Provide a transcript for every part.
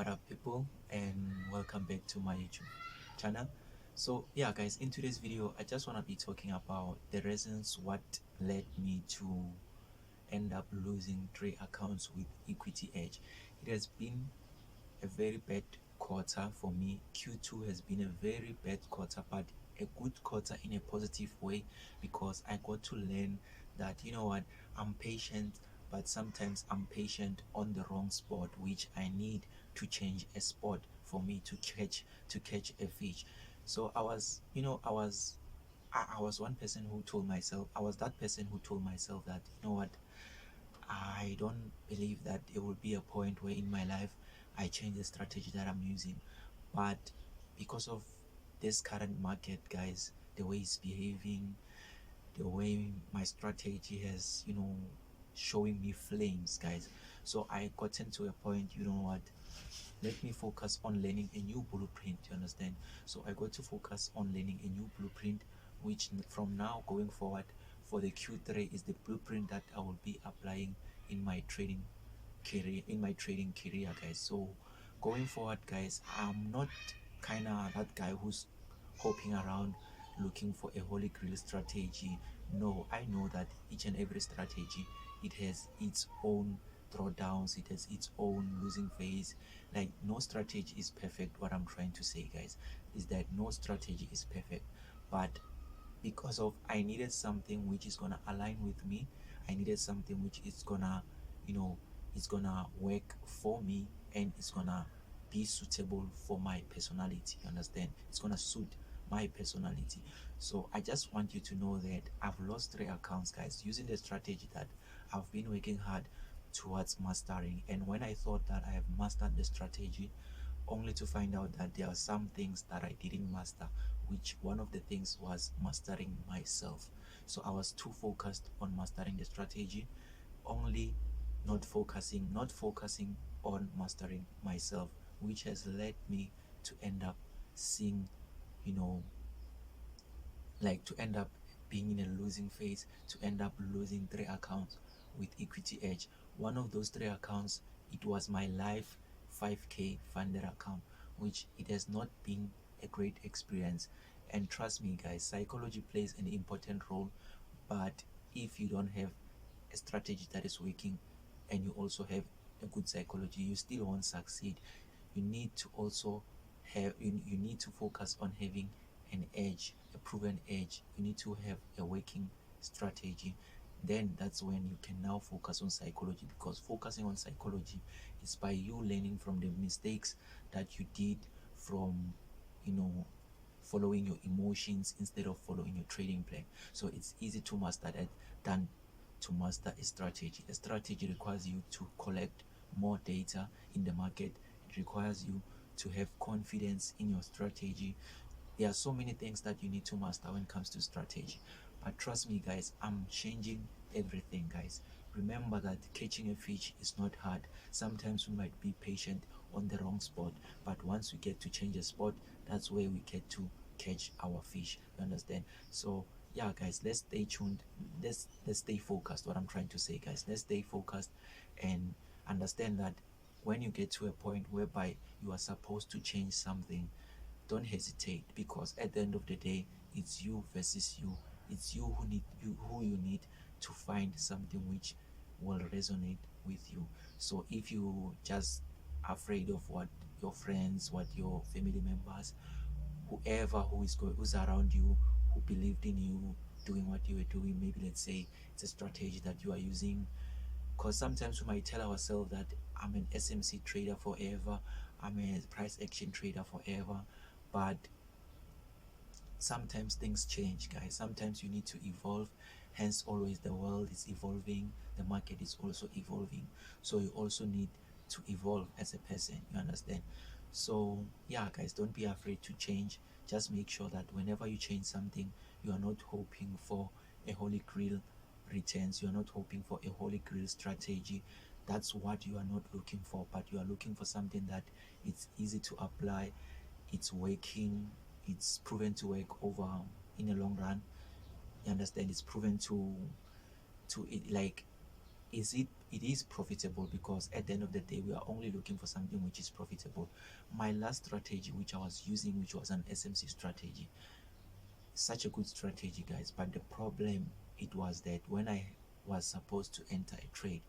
What up, people, and welcome back to my YouTube channel. So yeah, guys, in today's video I just want to be talking about the reasons what led me to end up losing 3 accounts with Equityedge. It has been a very bad quarter for me. Q2 has been a very bad quarter, but a good quarter in a positive way, because I got to learn that, you know what, I'm patient, but sometimes I'm patient on the wrong spot, which I need to change a spot for me to catch a fish. So I was, I was one person who told myself, I was that person who told myself that, you know what, I don't believe that there will be a point where in my life I change the strategy that I'm using. But because of this current market, guys, the way it's behaving, the way my strategy has, showing me flames, guys. So I gotten to a point, you know what, let me focus on learning a new blueprint, you understand? So I got to focus on learning a new blueprint, which from now going forward for the Q3 is the blueprint that I will be applying in my trading career, guys. So going forward, guys, I'm not kind of that guy who's hopping around looking for a holy grail strategy. No, I know that each and every strategy, it has its own drawdowns, it has its own losing phase. Like, no strategy is perfect. What I'm trying to say, guys, is that no strategy is perfect. But because of I needed something which is gonna align with me, I needed something which is gonna, you know it's gonna work for me, and it's gonna be suitable for my personality, you understand? It's gonna suit my personality. So I just want you to know that I've lost 3 accounts, guys, using the strategy that I've been working hard towards mastering. And when I thought that I have mastered the strategy, only to find out that there are some things that I didn't master, which one of the things was mastering myself. So I was too focused on mastering the strategy, only not focusing on mastering myself, which has led me to end up seeing, you know, to end up being in a losing phase, to end up losing 3 accounts with Equityedge. One of those 3 accounts, it was my life 5k funded account, which it has not been a great experience. And trust me, guys, psychology plays an important role. But if you don't have a strategy that is working, and you also have a good psychology, you still won't succeed. You need to also you need to focus on having an edge, a proven edge. You need to have a working strategy. Then that's when you can now focus on psychology, because focusing on psychology is by you learning from the mistakes that you did, from, you know following your emotions instead of following your trading plan. So it's easy to master that than to master a strategy. A strategy requires you to collect more data in the market. It requires you to have confidence in your strategy. There are so many things that you need to master when it comes to strategy. But trust me, guys, I'm changing everything, guys. Remember that catching a fish is not hard. Sometimes we might be patient on the wrong spot, but once we get to change a spot, that's where we get to catch our fish. You understand? So yeah, guys, let's stay tuned. Let's stay focused. What I'm trying to say, guys, let's stay focused and understand that when you get to a point whereby you are supposed to change something, don't hesitate, because at the end of the day, it's you versus you. It's you who you need to find something which will resonate with you. So if you just afraid of what your friends, what your family members, whoever who's around you, who believed in you doing what you were doing, maybe let's say it's a strategy that you are using, because sometimes we might tell ourselves that I'm an SMC trader forever, I'm a price action trader forever. But sometimes things change, guys. Sometimes you need to evolve. Hence, always the world is evolving, the market is also evolving. So you also need to evolve as a person, you understand? So yeah, guys, don't be afraid to change. Just make sure that whenever you change something, you are not hoping for a holy grail returns, you are not hoping for a holy grail strategy. That's what you are not looking for, but you are looking for something that it's easy to apply, it's working, it's proven to work over in a long run. You understand? It's proven to it, like, it is profitable, because at the end of the day we are only looking for something which is profitable. My last strategy which I was using, which was an SMC strategy, such a good strategy, guys, but the problem, it was that when I was supposed to enter a trade,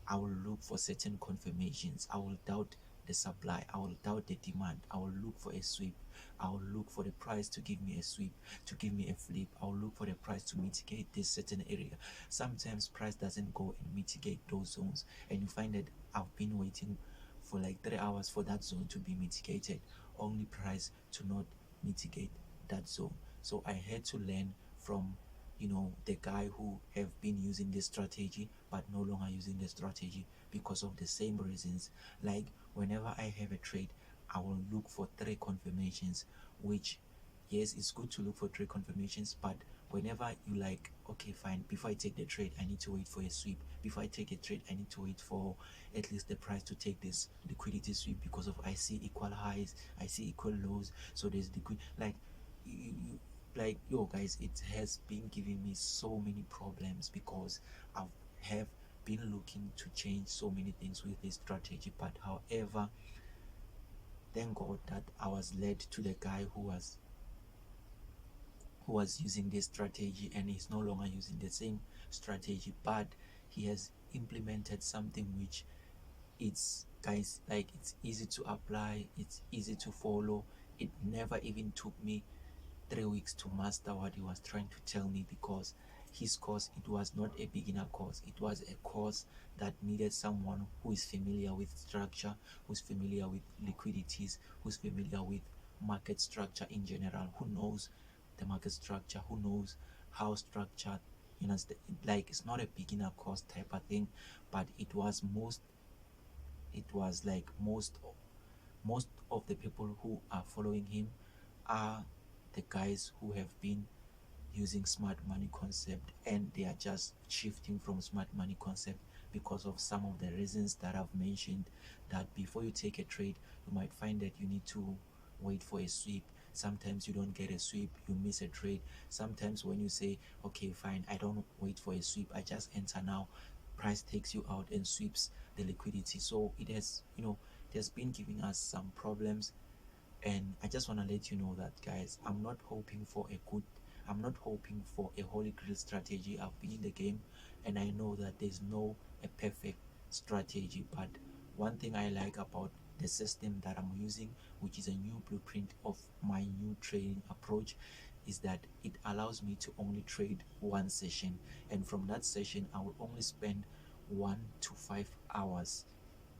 I will look for certain confirmations. I will doubt the supply. I will doubt the demand. I will look for a sweep. I will look for the price to give me a sweep, to give me a flip. I will look for the price to mitigate this certain area. Sometimes price doesn't go and mitigate those zones, and you find that I've been waiting for like 3 hours for that zone to be mitigated, only price to not mitigate that zone. So I had to learn from, the guy who have been using this strategy but no longer using the strategy because of the same reasons. Like, whenever I have a trade, I will look for three confirmations, which, yes, it's good to look for trade confirmations, but whenever you like, okay, fine, before I take the trade, I need to wait for a sweep. Before I take a trade, I need to wait for at least the price to take this liquidity sweep, because of I see equal highs, I see equal lows, so there's liquid, like, like, yo, guys, it has been giving me so many problems, because I have been looking to change so many things with this strategy. But however, thank God that I was led to the guy who was using this strategy, and he's no longer using the same strategy, but he has implemented something which, it's, guys, like, it's easy to apply, it's easy to follow. It never even took me 3 weeks to master what he was trying to tell me, because his course, it was not a beginner course, it was a course that needed someone who is familiar with structure, who's familiar with liquidities, who's familiar with market structure in general, who knows the market structure, who knows how structured, like, it's not a beginner course type of thing, but it was like most of the people who are following him are the guys who have been using smart money concept, and they are just shifting from smart money concept because of some of the reasons that I've mentioned. That before you take a trade, you might find that you need to wait for a sweep. Sometimes you don't get a sweep, you miss a trade. Sometimes when you say, okay, fine, I don't wait for a sweep, I just enter now, price takes you out and sweeps the liquidity. So it has been giving us some problems, and I just want to let you know that, guys, I'm not hoping for a holy grail strategy. I've been in the game, and I know that there's no a perfect strategy. But one thing I like about the system that I'm using, which is a new blueprint of my new trading approach, is that it allows me to only trade one session, and from that session I will only spend 1 to 5 hours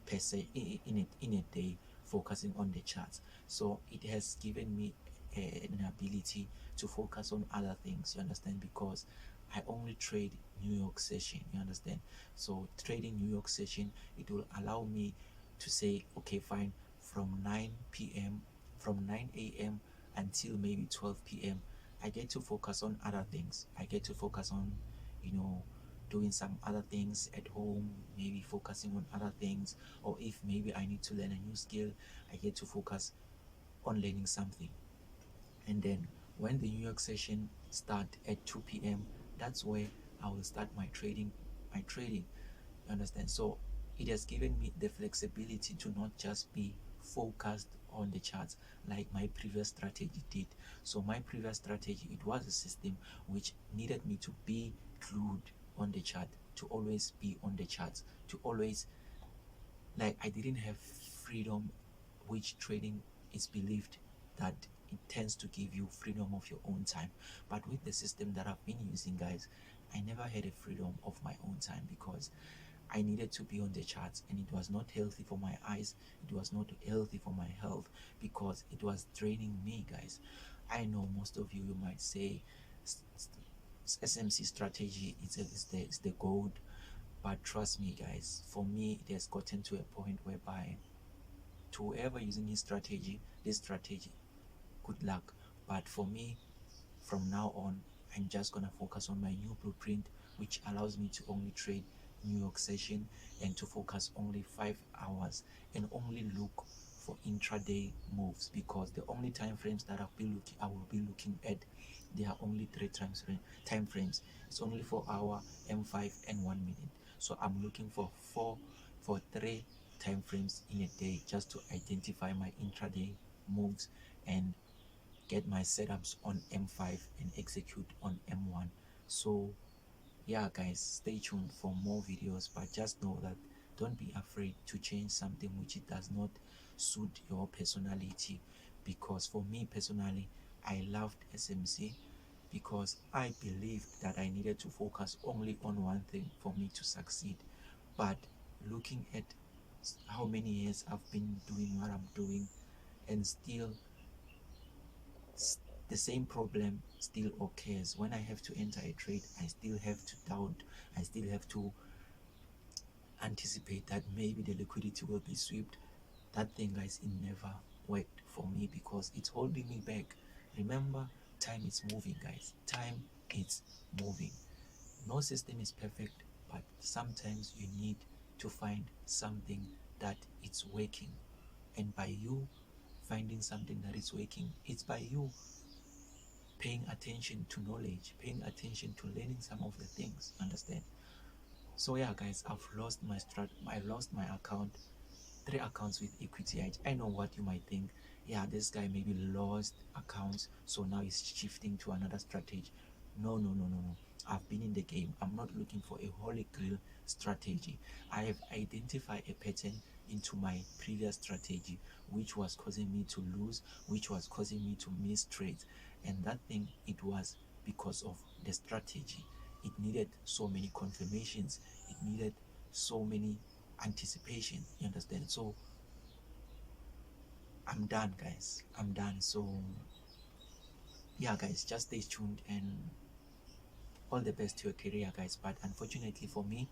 per se in a day, focusing on the charts. So it has given me an ability to focus on other things, you understand, because I only trade New York session, you understand. So trading New York session, it will allow me to say, okay, fine, from 9 a.m until maybe 12 p.m, I get to focus on other things. I get to focus on, you know doing some other things at home, maybe focusing on other things, or if maybe I need to learn a new skill, I get to focus on learning something. And then when the New York session start at 2 p.m, that's where I will start my trading, you understand. So it has given me the flexibility to not just be focused on the charts like my previous strategy did. So my previous strategy, it was a system which needed me to be glued on the chart, to always be on the charts, to always, like, I didn't have freedom, which trading is believed that it tends to give you freedom of your own time. But with the system that I've been using, guys, I never had a freedom of my own time, because I needed to be on the charts, and it was not healthy for my eyes, it was not healthy for my health, because it was draining me, guys. I know most of you might say SMC strategy is the gold, but trust me, guys, for me it has gotten to a point whereby, to whoever using this strategy, good luck. But for me, from now on, I'm just gonna focus on my new blueprint, which allows me to only trade New York session, and to focus only 5 hours, and only look for intraday moves, because the only time frames that I will be looking at, there are only three time frames. It's only 4 hour, M5, and 1 minute. So I'm looking for 3 time frames in a day just to identify my intraday moves and get my setups on M5 and execute on M1. So yeah guys, stay tuned for more videos, but just know that don't be afraid to change something which it does not suit your personality. Because for me personally, I loved SMC because I believed that I needed to focus only on one thing for me to succeed. But looking at how many years I've been doing what I'm doing, and still the same problem still occurs. When I have to enter a trade, I still have to doubt, I still have to anticipate that maybe the liquidity will be swept. That thing, guys, it never worked for me because it's holding me back. Remember, time is moving, guys. Time is moving. No system is perfect, but sometimes you need to find something that it's working. And by you finding something that is working, it's by you paying attention to knowledge, paying attention to learning some of the things. Understand? So yeah, guys, I lost my account, 3 accounts with Equityedge. I know what you might think. Yeah, this guy maybe lost accounts, so now he's shifting to another strategy. No, no, no, no, no. I've been in the game. I'm not looking for a holy grail strategy. I have identified a pattern into my previous strategy, which was causing me to lose, which was causing me to miss trades. And that thing, it was because of the strategy. It needed so many confirmations. It needed so many anticipation. You understand? So I'm done, guys. I'm done. So yeah, guys, just stay tuned and all the best to your career, guys. But unfortunately for me,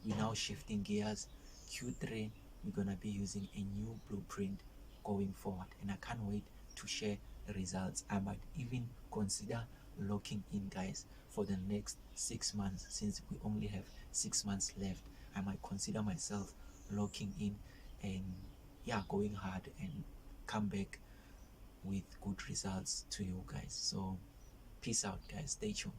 we're now shifting gears. Q3, we're gonna be using a new blueprint going forward, and I can't wait to share the results. I might even consider locking in, guys, for the next 6 months. Since we only have 6 months left, I might consider myself locking in and yeah, going hard and come back with good results to you guys. So peace out, guys. Stay tuned.